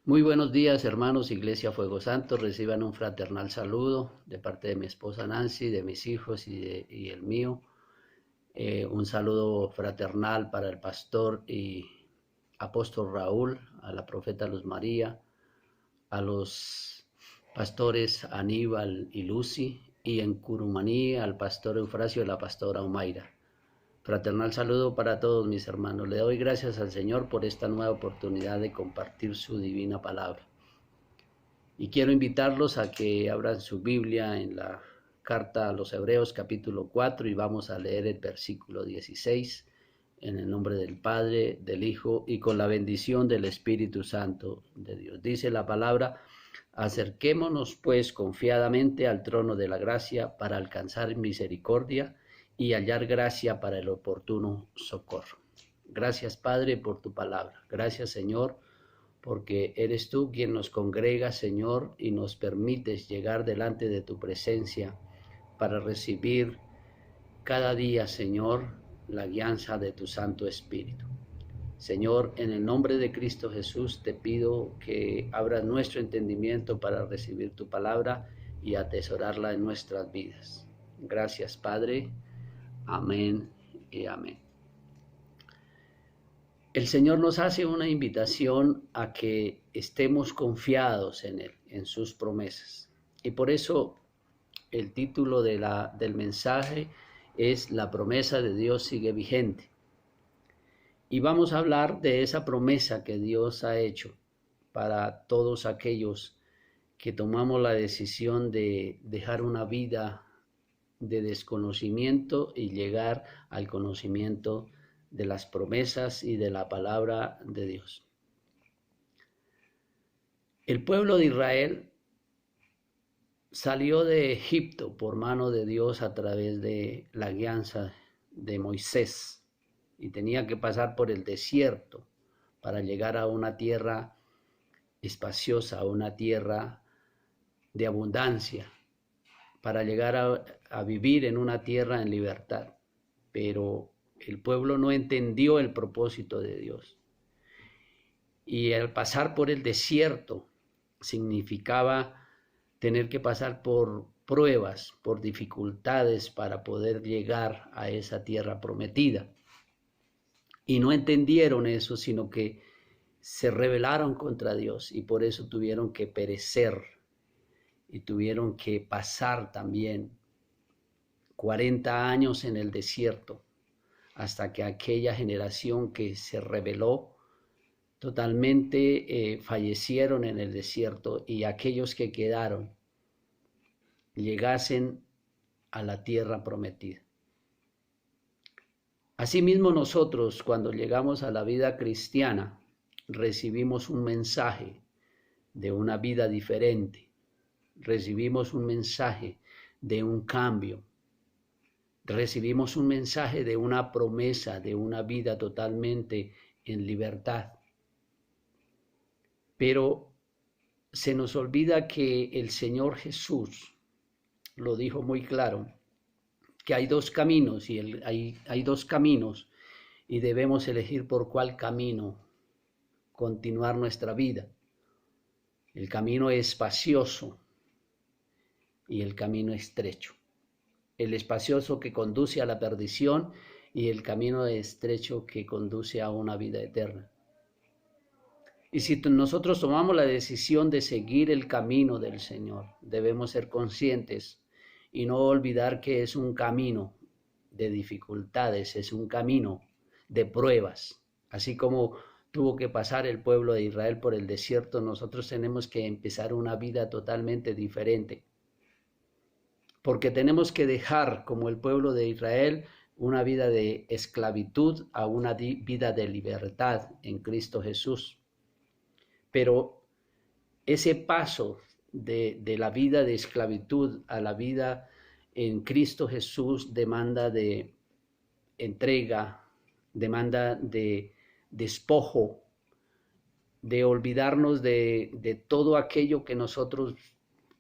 Muy buenos días, hermanos, Iglesia Fuego Santo. Reciban un fraternal saludo de parte de mi esposa Nancy, de mis hijos y el mío. Un saludo fraternal para el pastor y apóstol Raúl, a la profeta Luz María, a los pastores Aníbal y Lucy, y en Curumaní al pastor Eufrasio y la pastora Omaira. Fraternal saludo para todos mis hermanos. Le doy gracias al Señor por esta nueva oportunidad de compartir su divina palabra. Y quiero invitarlos a que abran su Biblia en la carta a los Hebreos capítulo 4 y vamos a leer el versículo 16 en el nombre del Padre, del Hijo y con la bendición del Espíritu Santo de Dios. Dice la palabra: acerquémonos pues confiadamente al trono de la gracia para alcanzar misericordia y hallar gracia para el oportuno socorro. Gracias, Padre, por tu palabra. Gracias, Señor, porque eres tú quien nos congrega, Señor, y nos permites llegar delante de tu presencia para recibir cada día, Señor, la guianza de tu Santo Espíritu. Señor, en el nombre de Cristo Jesús te pido que abras nuestro entendimiento para recibir tu palabra y atesorarla en nuestras vidas. Gracias, Padre. Amén y amén. El Señor nos hace una invitación a que estemos confiados en Él, en sus promesas. Y por eso el título del mensaje es La promesa de Dios sigue vigente. Y vamos a hablar de esa promesa que Dios ha hecho para todos aquellos que tomamos la decisión de dejar una vida de desconocimiento y llegar al conocimiento de las promesas y de la palabra de Dios. El pueblo de Israel salió de Egipto por mano de Dios a través de la guianza de Moisés y tenía que pasar por el desierto para llegar a una tierra espaciosa, a una tierra de abundancia, para llegar a vivir en una tierra en libertad. Pero el pueblo no entendió el propósito de Dios. Y al pasar por el desierto significaba tener que pasar por pruebas, por dificultades para poder llegar a esa tierra prometida. Y no entendieron eso, sino que se rebelaron contra Dios y por eso tuvieron que perecer y tuvieron que pasar también 40 años en el desierto hasta que aquella generación que se rebeló totalmente fallecieron en el desierto y aquellos que quedaron llegasen a la tierra prometida. Asimismo nosotros, cuando llegamos a la vida cristiana, recibimos un mensaje de una vida diferente, recibimos un mensaje de un cambio, recibimos un mensaje de una promesa, de una vida totalmente en libertad. Pero se nos olvida que el Señor Jesús lo dijo muy claro, que hay dos caminos hay dos caminos y debemos elegir por cuál camino continuar nuestra vida. El camino espacioso y el camino estrecho. El espacioso que conduce a la perdición y el camino estrecho que conduce a una vida eterna. Y si nosotros tomamos la decisión de seguir el camino del Señor, debemos ser conscientes y no olvidar que es un camino de dificultades, es un camino de pruebas. Así como tuvo que pasar el pueblo de Israel por el desierto, nosotros tenemos que empezar una vida totalmente diferente. Porque tenemos que dejar, como el pueblo de Israel, una vida de esclavitud a una vida de libertad en Cristo Jesús. Pero ese paso de la vida de esclavitud a la vida en Cristo Jesús demanda de entrega, demanda de despojo, de olvidarnos de todo aquello que nosotros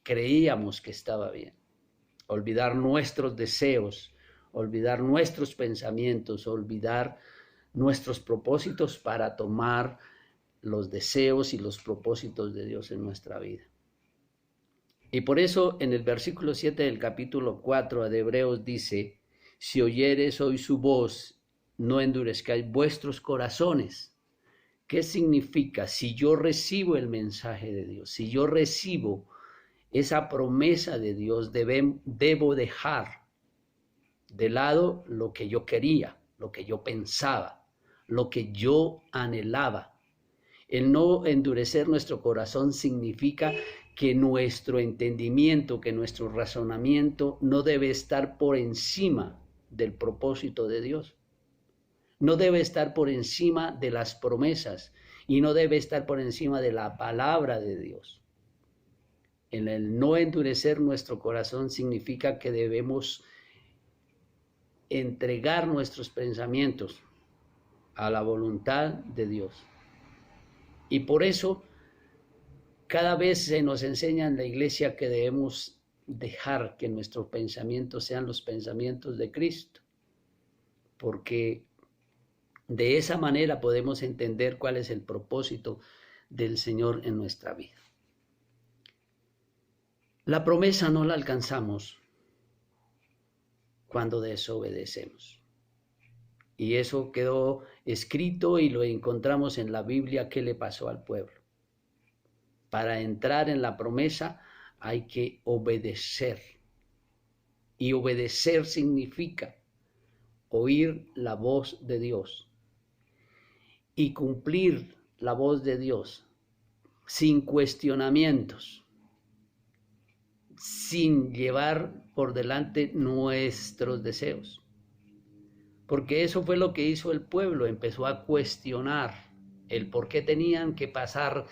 creíamos que estaba bien. Olvidar nuestros deseos, olvidar nuestros pensamientos, olvidar nuestros propósitos para tomar los deseos y los propósitos de Dios en nuestra vida. Y por eso en el versículo 7 del capítulo 4 de Hebreos dice: si oyereis hoy su voz, no endurezcáis vuestros corazones. ¿Qué significa? Si yo recibo el mensaje de Dios, si yo recibo esa promesa de Dios, debo dejar de lado lo que yo quería, lo que yo pensaba, lo que yo anhelaba. El no endurecer nuestro corazón significa que nuestro entendimiento, que nuestro razonamiento no debe estar por encima del propósito de Dios. No debe estar por encima de las promesas y no debe estar por encima de la palabra de Dios. En el no endurecer nuestro corazón significa que debemos entregar nuestros pensamientos a la voluntad de Dios. Y por eso cada vez se nos enseña en la iglesia que debemos dejar que nuestros pensamientos sean los pensamientos de Cristo, porque de esa manera podemos entender cuál es el propósito del Señor en nuestra vida. La promesa no la alcanzamos cuando desobedecemos. Y eso quedó escrito y lo encontramos en la Biblia. ¿Qué le pasó al pueblo? Para entrar en la promesa hay que obedecer. Y obedecer significa oír la voz de Dios y cumplir la voz de Dios sin cuestionamientos, sin llevar por delante nuestros deseos. Porque eso fue lo que hizo el pueblo, empezó a cuestionar el por qué tenían que pasar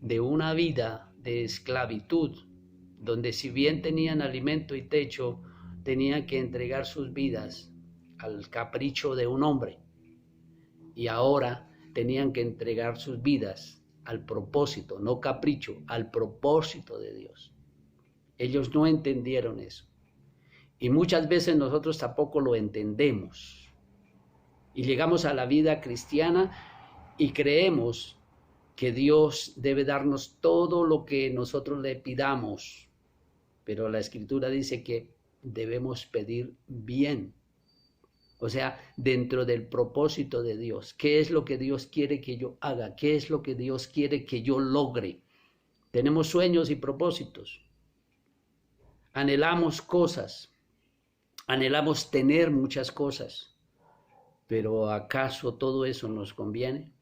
de una vida de esclavitud, donde si bien tenían alimento y techo, tenían que entregar sus vidas al capricho de un hombre. Y ahora tenían que entregar sus vidas al propósito, no capricho, al propósito de Dios. Ellos no entendieron eso. Y muchas veces nosotros tampoco lo entendemos. Y llegamos a la vida cristiana y creemos que Dios debe darnos todo lo que nosotros le pidamos. Pero la Escritura dice que debemos pedir bien. O sea, dentro del propósito de Dios. ¿Qué es lo que Dios quiere que yo haga? ¿Qué es lo que Dios quiere que yo logre? Tenemos sueños y propósitos. Anhelamos cosas. Anhelamos tener muchas cosas. ¿Pero acaso todo eso nos conviene?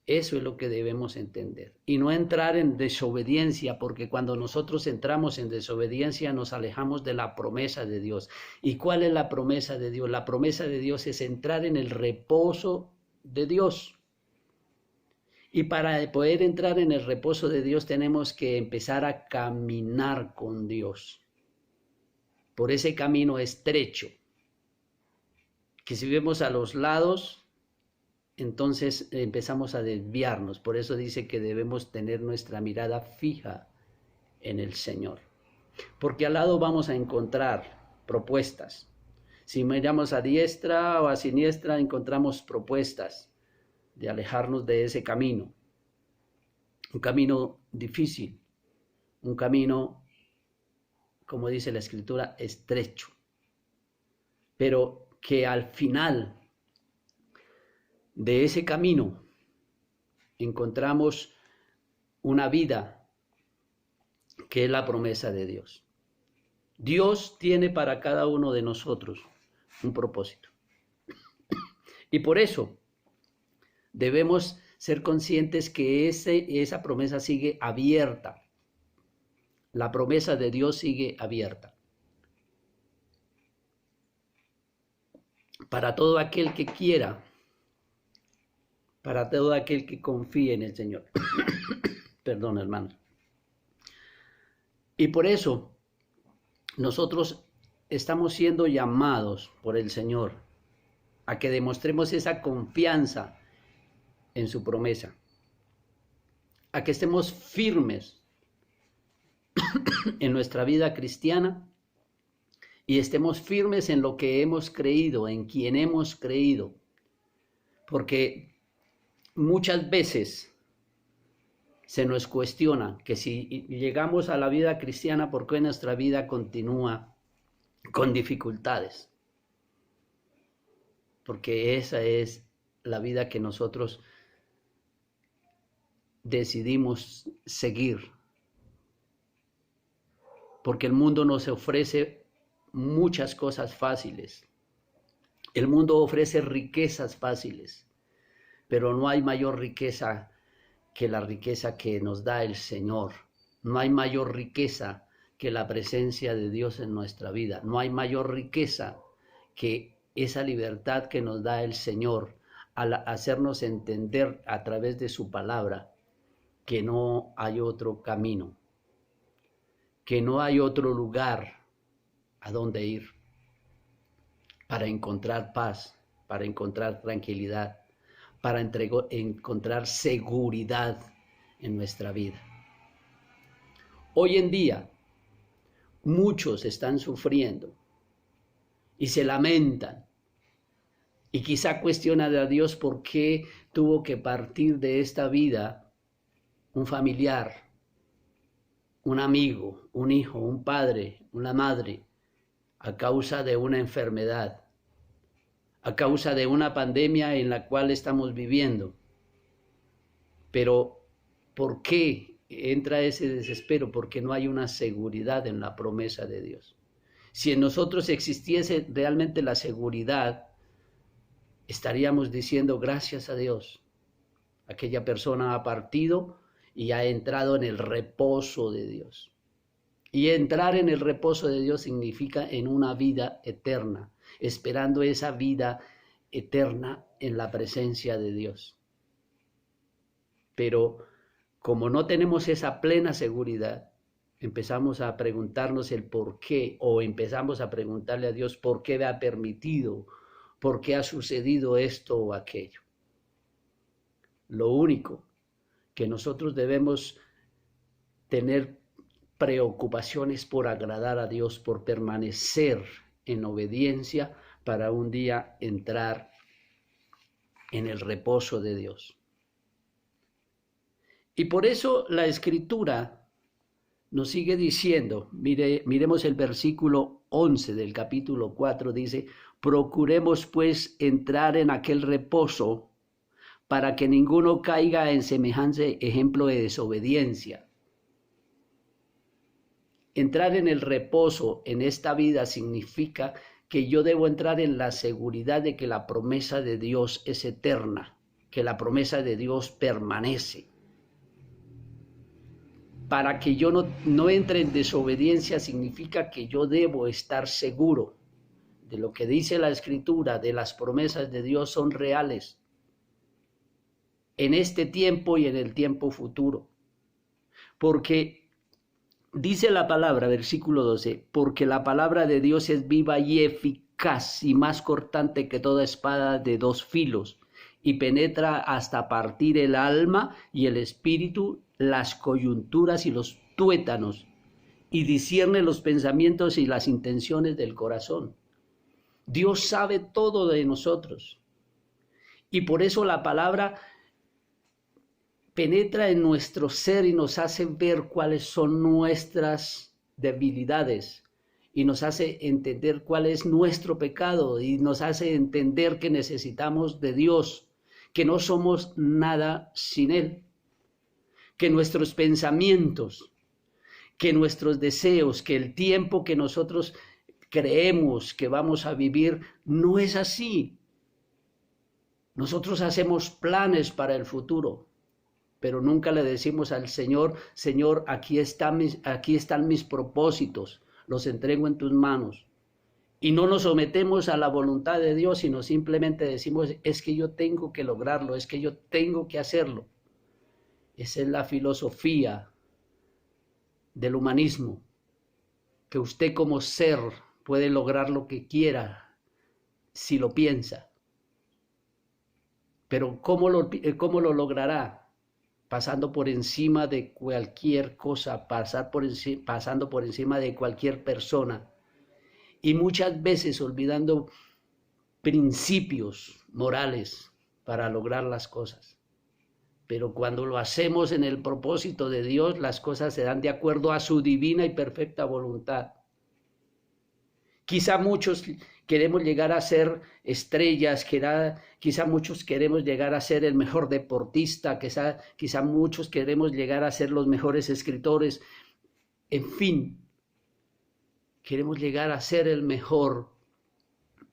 Eso es lo que debemos entender. Y no entrar en desobediencia, porque cuando nosotros entramos en desobediencia nos alejamos de la promesa de Dios. ¿Y cuál es la promesa de Dios? La promesa de Dios es entrar en el reposo de Dios. Y para poder entrar en el reposo de Dios tenemos que empezar a caminar con Dios. Por ese camino estrecho, que si vemos a los lados, entonces empezamos a desviarnos. Por eso dice que debemos tener nuestra mirada fija en el Señor. Porque al lado vamos a encontrar propuestas. Si miramos a diestra o a siniestra, encontramos propuestas de alejarnos de ese camino. Un camino difícil, un camino, como dice la Escritura, estrecho. Pero que al final de ese camino encontramos una vida que es la promesa de Dios. Dios tiene para cada uno de nosotros un propósito. Y por eso debemos ser conscientes que esa promesa sigue abierta. La promesa de Dios sigue abierta. Para todo aquel que quiera, para todo aquel que confíe en el Señor. Perdón, hermano. Y por eso nosotros estamos siendo llamados por el Señor a que demostremos esa confianza en su promesa, a que estemos firmes en nuestra vida cristiana y estemos firmes en lo que hemos creído, en quien hemos creído, porque muchas veces se nos cuestiona que si llegamos a la vida cristiana, ¿por qué nuestra vida continúa con dificultades? Porque esa es la vida que nosotros decidimos seguir. Porque el mundo nos ofrece muchas cosas fáciles. El mundo ofrece riquezas fáciles, pero no hay mayor riqueza que la riqueza que nos da el Señor. No hay mayor riqueza que la presencia de Dios en nuestra vida. No hay mayor riqueza que esa libertad que nos da el Señor al hacernos entender a través de su palabra que no hay otro camino, que no hay otro lugar a donde ir para encontrar paz, para encontrar tranquilidad, para encontrar seguridad en nuestra vida. Hoy en día, muchos están sufriendo y se lamentan y quizá cuestionan a Dios por qué tuvo que partir de esta vida un familiar, un amigo, un hijo, un padre, una madre, a causa de una enfermedad, a causa de una pandemia en la cual estamos viviendo. Pero, ¿por qué entra ese desespero? Porque no hay una seguridad en la promesa de Dios. Si en nosotros existiese realmente la seguridad, estaríamos diciendo gracias a Dios. Aquella persona ha partido y ha entrado en el reposo de Dios. Y entrar en el reposo de Dios significa en una vida eterna, esperando esa vida eterna en la presencia de Dios. Pero como no tenemos esa plena seguridad, empezamos a preguntarnos el por qué, o empezamos a preguntarle a Dios por qué me ha permitido, por qué ha sucedido esto o aquello. Lo único que nosotros debemos tener preocupaciones por agradar a Dios, por permanecer en obediencia para un día entrar en el reposo de Dios. Y por eso la Escritura nos sigue diciendo, miremos el versículo 11 del capítulo 4, dice, procuremos pues entrar en aquel reposo para que ninguno caiga en semejante ejemplo de desobediencia. Entrar en el reposo en esta vida significa que yo debo entrar en la seguridad de que la promesa de Dios es eterna, que la promesa de Dios permanece. Para que yo no entre en desobediencia significa que yo debo estar seguro de lo que dice la Escritura, de las promesas de Dios son reales en este tiempo y en el tiempo futuro. Porque dice la palabra, versículo 12, porque la palabra de Dios es viva y eficaz y más cortante que toda espada de dos filos y penetra hasta partir el alma y el espíritu, las coyunturas y los tuétanos y discierne los pensamientos y las intenciones del corazón. Dios sabe todo de nosotros y por eso la palabra penetra en nuestro ser y nos hace ver cuáles son nuestras debilidades y nos hace entender cuál es nuestro pecado y nos hace entender que necesitamos de Dios, que no somos nada sin Él, que nuestros pensamientos, que nuestros deseos, que el tiempo que nosotros creemos que vamos a vivir no es así. Nosotros hacemos planes para el futuro, pero nunca le decimos al Señor, Señor, aquí están mis propósitos, los entrego en tus manos. Y no nos sometemos a la voluntad de Dios, sino simplemente decimos, es que yo tengo que lograrlo, es que yo tengo que hacerlo. Esa es la filosofía del humanismo, que usted como ser puede lograr lo que quiera si lo piensa. Pero ¿cómo lo logrará? Pasando por encima de cualquier cosa, pasando por encima de cualquier persona. Y muchas veces olvidando principios morales para lograr las cosas. Pero cuando lo hacemos en el propósito de Dios, las cosas se dan de acuerdo a su divina y perfecta voluntad. Quizá muchos queremos llegar a ser estrellas, quizá muchos queremos llegar a ser el mejor deportista, quizá muchos queremos llegar a ser los mejores escritores, en fin, queremos llegar a ser el mejor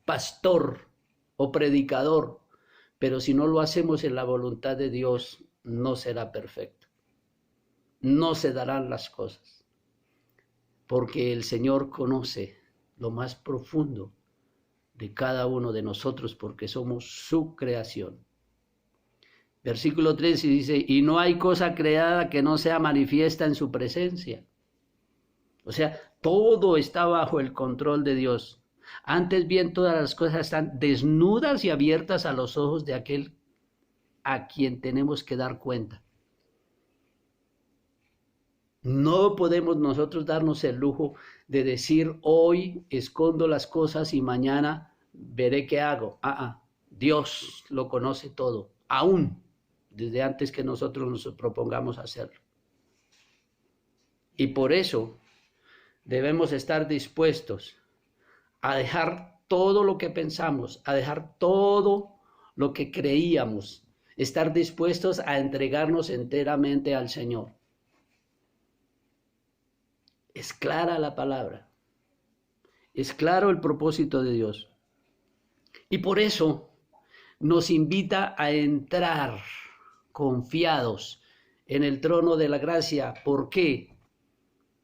pastor o predicador, pero si no lo hacemos en la voluntad de Dios, no será perfecto. No se darán las cosas, porque el Señor conoce lo más profundo de cada uno de nosotros, porque somos su creación. Versículo 13 dice, y no hay cosa creada que no sea manifiesta en su presencia. O sea, todo está bajo el control de Dios. Antes bien, todas las cosas están desnudas y abiertas a los ojos de aquel a quien tenemos que dar cuenta. No podemos nosotros darnos el lujo de decir hoy escondo las cosas y mañana veré qué hago. Dios lo conoce todo, aún desde antes que nosotros nos propongamos hacerlo. Y por eso debemos estar dispuestos a dejar todo lo que pensamos, a dejar todo lo que creíamos, estar dispuestos a entregarnos enteramente al Señor. Es clara la palabra, es claro el propósito de Dios. Y por eso nos invita a entrar confiados en el trono de la gracia. ¿Por qué?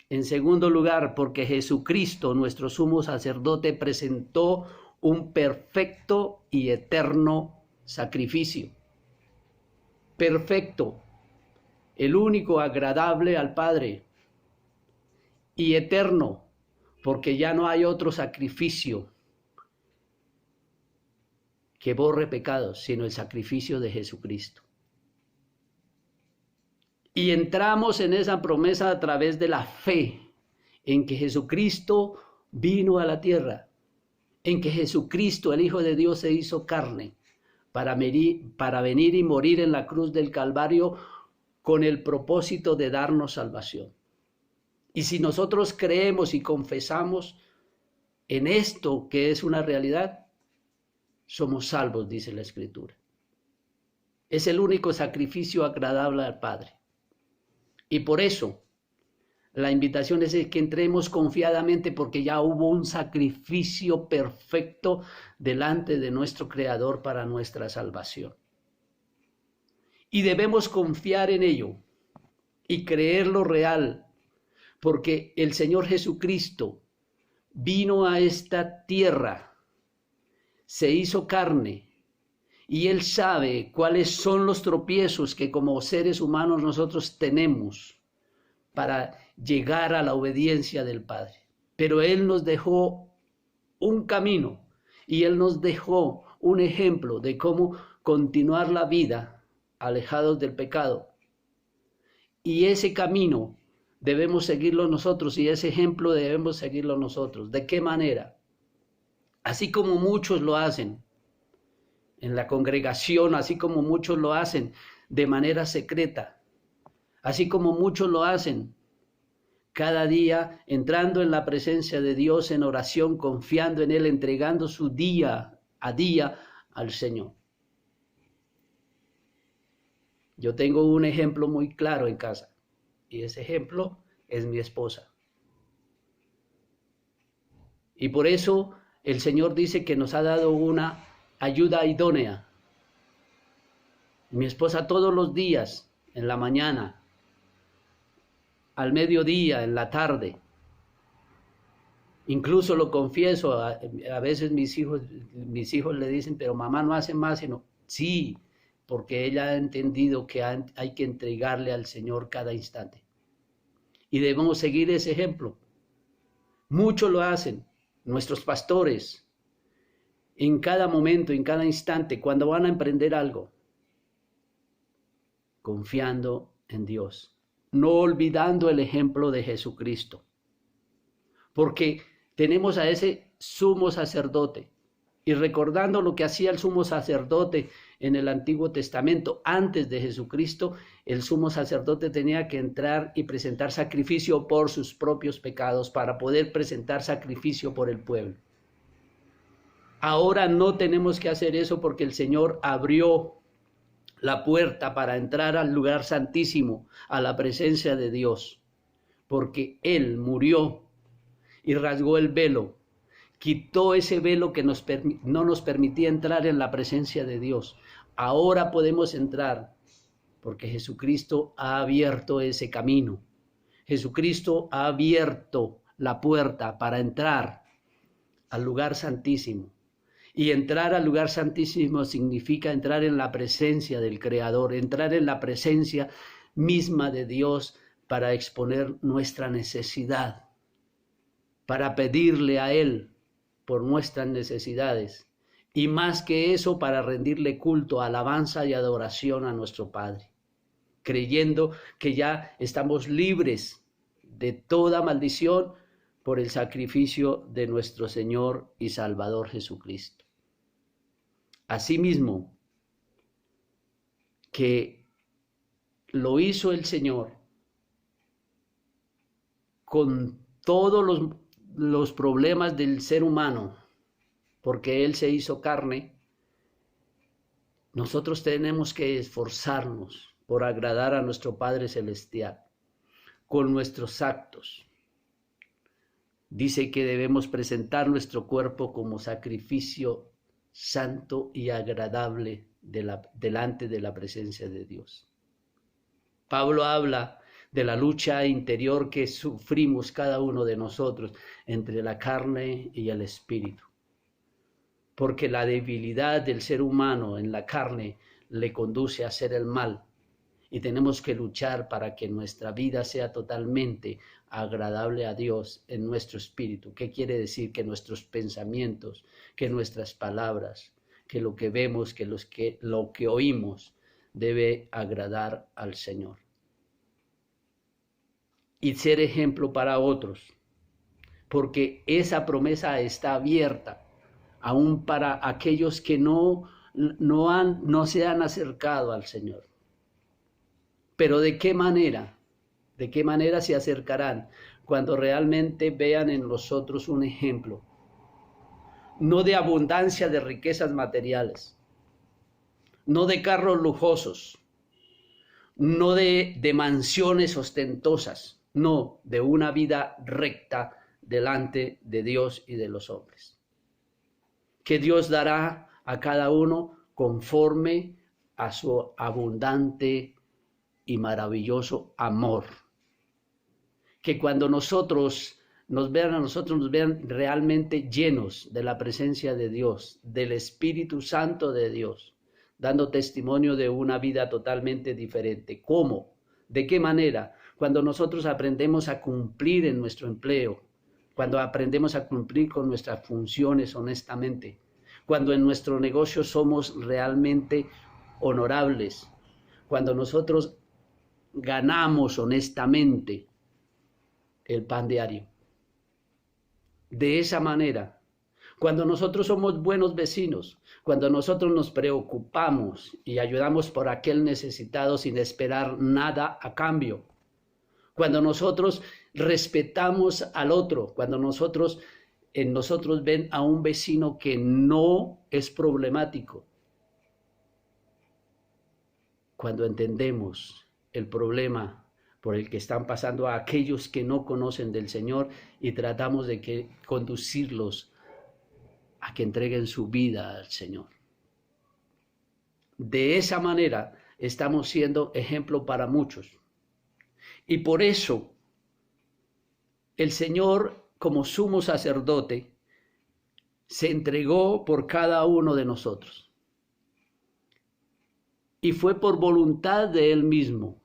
En segundo lugar, porque Jesucristo, nuestro sumo sacerdote, presentó un perfecto y eterno sacrificio. Perfecto, el único agradable al Padre. Y eterno, porque ya no hay otro sacrificio que borre pecados, sino el sacrificio de Jesucristo. Y entramos en esa promesa a través de la fe en que Jesucristo vino a la tierra, en que Jesucristo, el Hijo de Dios, se hizo carne para venir y morir en la cruz del Calvario con el propósito de darnos salvación. Y si nosotros creemos y confesamos en esto que es una realidad, somos salvos, dice la Escritura. Es el único sacrificio agradable al Padre. Y por eso la invitación es que entremos confiadamente, porque ya hubo un sacrificio perfecto delante de nuestro Creador para nuestra salvación. Y debemos confiar en ello y creerlo real, porque el Señor Jesucristo vino a esta tierra, se hizo carne, y Él sabe cuáles son los tropiezos que como seres humanos nosotros tenemos para llegar a la obediencia del Padre. Pero Él nos dejó un camino y Él nos dejó un ejemplo de cómo continuar la vida alejados del pecado. Y ese camino debemos seguirlo nosotros, y ese ejemplo debemos seguirlo nosotros. ¿De qué manera? Así como muchos lo hacen en la congregación, así como muchos lo hacen de manera secreta, así como muchos lo hacen cada día entrando en la presencia de Dios en oración, confiando en Él, entregando su día a día al Señor. Yo tengo un ejemplo muy claro en casa, y ese ejemplo es mi esposa. Y por eso el Señor dice que nos ha dado una ayuda idónea. Mi esposa todos los días, en la mañana, al mediodía, en la tarde, incluso lo confieso, a veces mis hijos le dicen, pero mamá no hace más, sino sí, porque ella ha entendido que hay que entregarle al Señor cada instante. Y debemos seguir ese ejemplo. Muchos lo hacen, nuestros pastores, en cada momento, en cada instante, cuando van a emprender algo, confiando en Dios, no olvidando el ejemplo de Jesucristo, porque tenemos a ese sumo sacerdote y recordando lo que hacía el sumo sacerdote en el Antiguo Testamento, antes de Jesucristo, el sumo sacerdote tenía que entrar y presentar sacrificio por sus propios pecados para poder presentar sacrificio por el pueblo. Ahora no tenemos que hacer eso porque el Señor abrió la puerta para entrar al lugar santísimo, a la presencia de Dios, porque Él murió y rasgó el velo, quitó ese velo que no nos permitía entrar en la presencia de Dios. Ahora podemos entrar porque Jesucristo ha abierto ese camino. Jesucristo ha abierto la puerta para entrar al lugar santísimo. Y entrar al lugar santísimo significa entrar en la presencia del Creador, entrar en la presencia misma de Dios para exponer nuestra necesidad, para pedirle a Él por nuestras necesidades. Y más que eso, para rendirle culto, alabanza y adoración a nuestro Padre, creyendo que ya estamos libres de toda maldición por el sacrificio de nuestro Señor y Salvador Jesucristo. Asimismo, que lo hizo el Señor con todos los problemas del ser humano, porque Él se hizo carne, nosotros tenemos que esforzarnos por agradar a nuestro Padre Celestial con nuestros actos. Dice que debemos presentar nuestro cuerpo como sacrificio santo y agradable delante de la presencia de Dios. Pablo habla de la lucha interior que sufrimos cada uno de nosotros entre la carne y el espíritu, porque la debilidad del ser humano en la carne le conduce a hacer el mal, y tenemos que luchar para que nuestra vida sea totalmente agradable a Dios en nuestro espíritu. ¿Qué quiere decir? Que nuestros pensamientos, que nuestras palabras, que lo que vemos, que lo que oímos debe agradar al Señor. Y ser ejemplo para otros, porque esa promesa está abierta aún para aquellos que no se han acercado al Señor. Pero ¿de qué manera? ¿De qué manera se acercarán? Cuando realmente vean en nosotros un ejemplo, no de abundancia de riquezas materiales, no de carros lujosos, no de mansiones ostentosas, no, de una vida recta delante de Dios y de los hombres, que Dios dará a cada uno conforme a su abundante y maravilloso amor. Que cuando nos vean realmente llenos de la presencia de Dios, del Espíritu Santo de Dios, dando testimonio de una vida totalmente diferente. ¿Cómo? ¿De qué manera? Cuando nosotros aprendemos a cumplir en nuestro empleo, cuando aprendemos a cumplir con nuestras funciones honestamente, cuando en nuestro negocio somos realmente honorables, cuando nosotros ganamos honestamente el pan diario. De esa manera, cuando nosotros somos buenos vecinos, cuando nosotros nos preocupamos y ayudamos por aquel necesitado sin esperar nada a cambio, cuando nosotros respetamos al otro, cuando en nosotros ven a un vecino que no es problemático, cuando entendemos el problema por el que están pasando a aquellos que no conocen del Señor y tratamos de conducirlos a que entreguen su vida al Señor. De esa manera estamos siendo ejemplo para muchos. Y por eso el Señor, como sumo sacerdote, se entregó por cada uno de nosotros. Y fue por voluntad de Él mismo.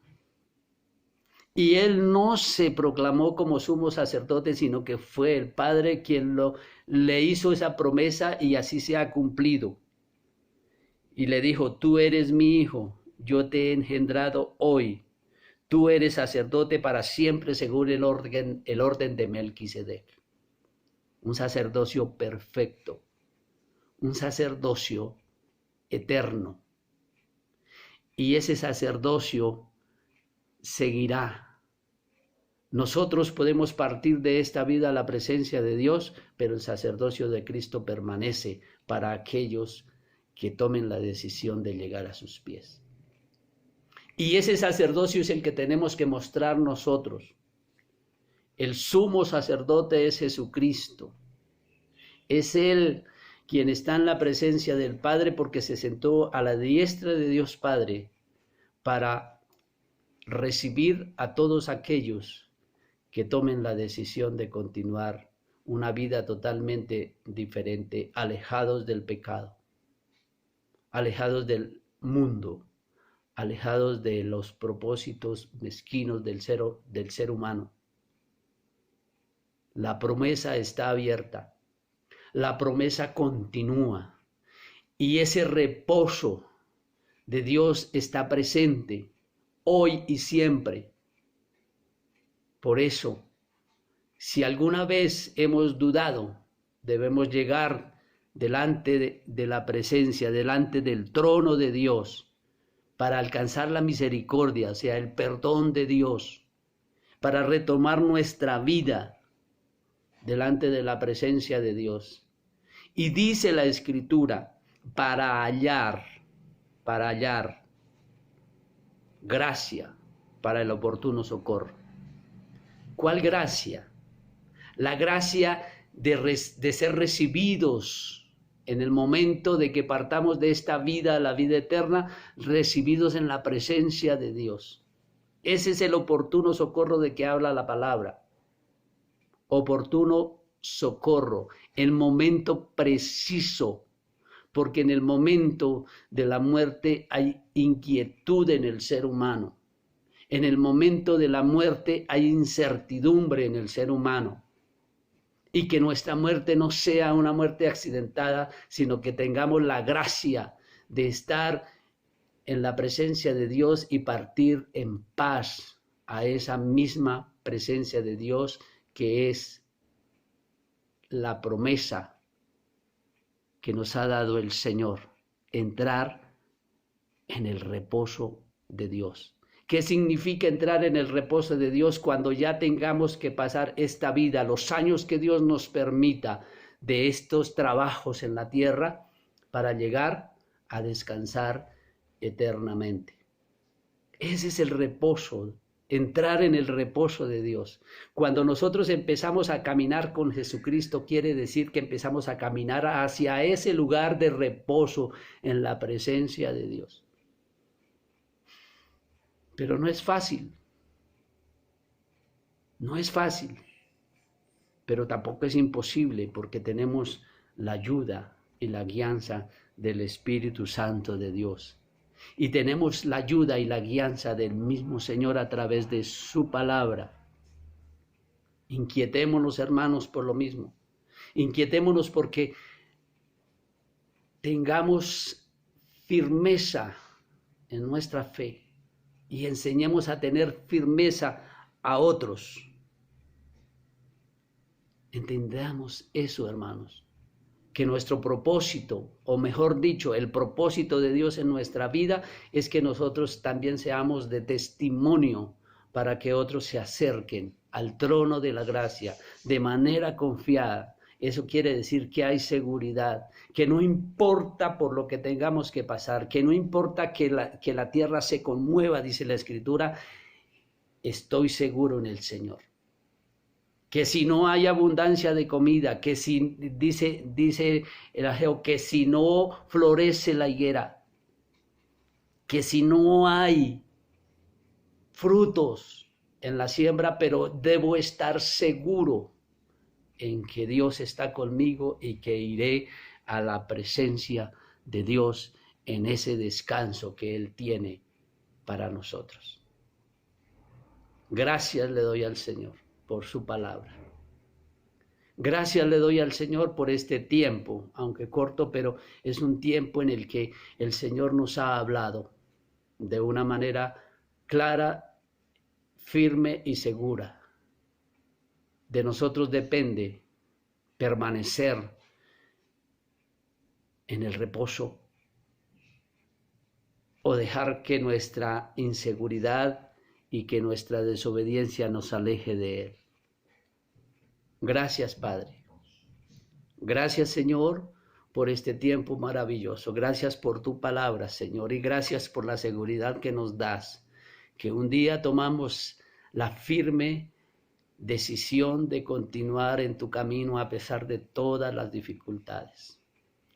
Y Él no se proclamó como sumo sacerdote, sino que fue el Padre quien le hizo esa promesa y así se ha cumplido. Y le dijo, tú eres mi hijo, yo te he engendrado hoy. Tú eres sacerdote para siempre según el orden de Melquisedec. Un sacerdocio perfecto, un sacerdocio eterno. Y ese sacerdocio seguirá. Nosotros podemos partir de esta vida a la presencia de Dios, pero el sacerdocio de Cristo permanece para aquellos que tomen la decisión de llegar a sus pies. Y ese sacerdocio es el que tenemos que mostrar nosotros. El sumo sacerdote es Jesucristo. Es Él quien está en la presencia del Padre porque se sentó a la diestra de Dios Padre para recibir a todos aquellos que tomen la decisión de continuar una vida totalmente diferente, alejados del pecado, alejados del mundo, alejados de los propósitos mezquinos del ser humano. La promesa está abierta, la promesa continúa y ese reposo de Dios está presente hoy y siempre. Por eso, si alguna vez hemos dudado, debemos llegar delante de la presencia, delante del trono de Dios, para alcanzar la misericordia, o sea, el perdón de Dios, para retomar nuestra vida delante de la presencia de Dios. Y dice la Escritura, para hallar gracia para el oportuno socorro. ¿Cuál gracia? La gracia de ser recibidos en el momento de que partamos de esta vida a la vida eterna, recibidos en la presencia de Dios. Ese es el oportuno socorro de que habla la palabra. Oportuno socorro, el momento preciso, porque en el momento de la muerte hay inquietud en el ser humano. En el momento de la muerte hay incertidumbre en el ser humano. Y que nuestra muerte no sea una muerte accidentada, sino que tengamos la gracia de estar en la presencia de Dios y partir en paz a esa misma presencia de Dios que es la promesa que nos ha dado el Señor, entrar en el reposo de Dios. ¿Qué significa entrar en el reposo de Dios cuando ya tengamos que pasar esta vida, los años que Dios nos permita de estos trabajos en la tierra para llegar a descansar eternamente? Ese es el reposo, entrar en el reposo de Dios. Cuando nosotros empezamos a caminar con Jesucristo, quiere decir que empezamos a caminar hacia ese lugar de reposo en la presencia de Dios. Pero no es fácil, pero tampoco es imposible porque tenemos la ayuda y la guianza del Espíritu Santo de Dios. Y tenemos la ayuda y la guianza del mismo Señor a través de su palabra. Inquietémonos, hermanos, por lo mismo. Inquietémonos porque tengamos firmeza en nuestra fe. Y enseñemos a tener firmeza a otros. Entendamos eso, hermanos, que nuestro propósito, o mejor dicho, el propósito de Dios en nuestra vida es que nosotros también seamos de testimonio para que otros se acerquen al trono de la gracia de manera confiada. Eso quiere decir que hay seguridad, que no importa por lo que tengamos que pasar, que no importa que la tierra se conmueva, dice la Escritura, estoy seguro en el Señor. Que si no hay abundancia de comida, que si, dice el Ageo, que si no florece la higuera, que si no hay frutos en la siembra, pero debo estar seguro en que Dios está conmigo y que iré a la presencia de Dios en ese descanso que Él tiene para nosotros. Gracias le doy al Señor por su palabra. Gracias le doy al Señor por este tiempo, aunque corto, pero es un tiempo en el que el Señor nos ha hablado de una manera clara, firme y segura. De nosotros depende permanecer en el reposo o dejar que nuestra inseguridad y que nuestra desobediencia nos aleje de Él. Gracias, Padre. Gracias, Señor, por este tiempo maravilloso. Gracias por tu palabra, Señor, y gracias por la seguridad que nos das, que un día tomamos la firme decisión de continuar en tu camino a pesar de todas las dificultades.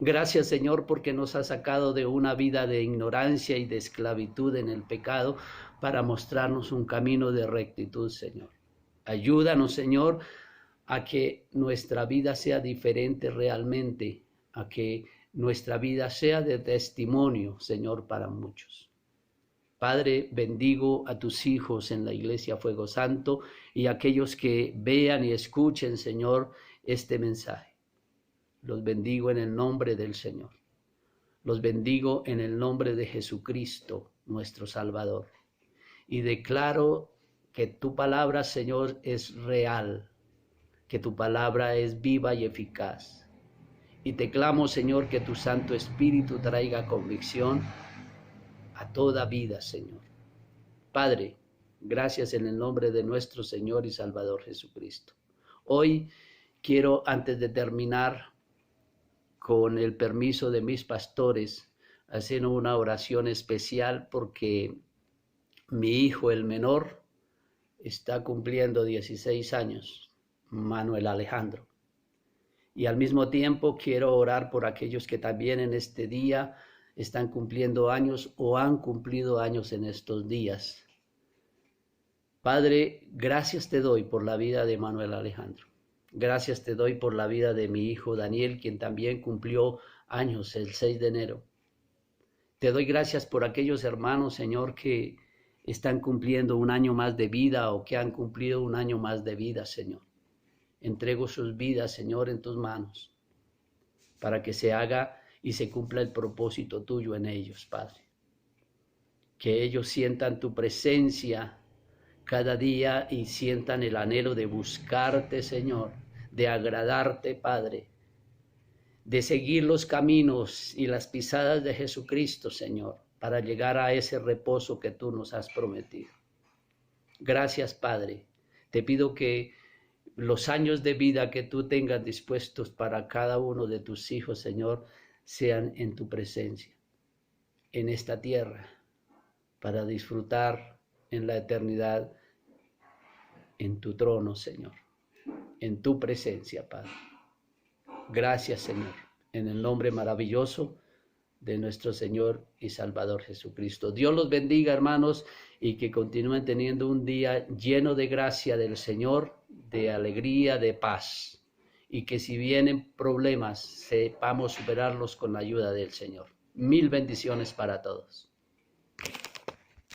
Gracias, Señor, porque nos has sacado de una vida de ignorancia y de esclavitud en el pecado para mostrarnos un camino de rectitud, Señor. Ayúdanos, Señor, a que nuestra vida sea diferente realmente, a que nuestra vida sea de testimonio, Señor, para muchos. Padre, bendigo a tus hijos en la Iglesia Fuego Santo y a aquellos que vean y escuchen, Señor, este mensaje. Los bendigo en el nombre del Señor. Los bendigo en el nombre de Jesucristo, nuestro Salvador. Y declaro que tu palabra, Señor, es real, que tu palabra es viva y eficaz. Y te clamo, Señor, que tu Santo Espíritu traiga convicción a toda vida, Señor. Padre, gracias en el nombre de nuestro Señor y Salvador Jesucristo. Hoy quiero, antes de terminar, con el permiso de mis pastores, hacer una oración especial porque mi hijo, el menor, está cumpliendo 16 años, Manuel Alejandro. Y al mismo tiempo quiero orar por aquellos que también en este día están cumpliendo años o han cumplido años en estos días. Padre, gracias te doy por la vida de Manuel Alejandro. Gracias te doy por la vida de mi hijo Daniel, quien también cumplió años el 6 de enero. Te doy gracias por aquellos hermanos, Señor, que están cumpliendo un año más de vida o que han cumplido un año más de vida, Señor. Entrego sus vidas, Señor, en tus manos, para que se haga y se cumpla el propósito tuyo en ellos, Padre. Que ellos sientan tu presencia cada día y sientan el anhelo de buscarte, Señor, de agradarte, Padre, de seguir los caminos y las pisadas de Jesucristo, Señor, para llegar a ese reposo que tú nos has prometido. Gracias, Padre. Te pido que los años de vida que tú tengas dispuestos para cada uno de tus hijos, Señor, sean en tu presencia, en esta tierra, para disfrutar en la eternidad en tu trono, Señor, en tu presencia, Padre. Gracias, Señor, en el nombre maravilloso de nuestro Señor y Salvador Jesucristo. Dios los bendiga, hermanos, y que continúen teniendo un día lleno de gracia del Señor, de alegría, de paz, y que si vienen problemas, sepamos superarlos con la ayuda del Señor. Mil bendiciones para todos.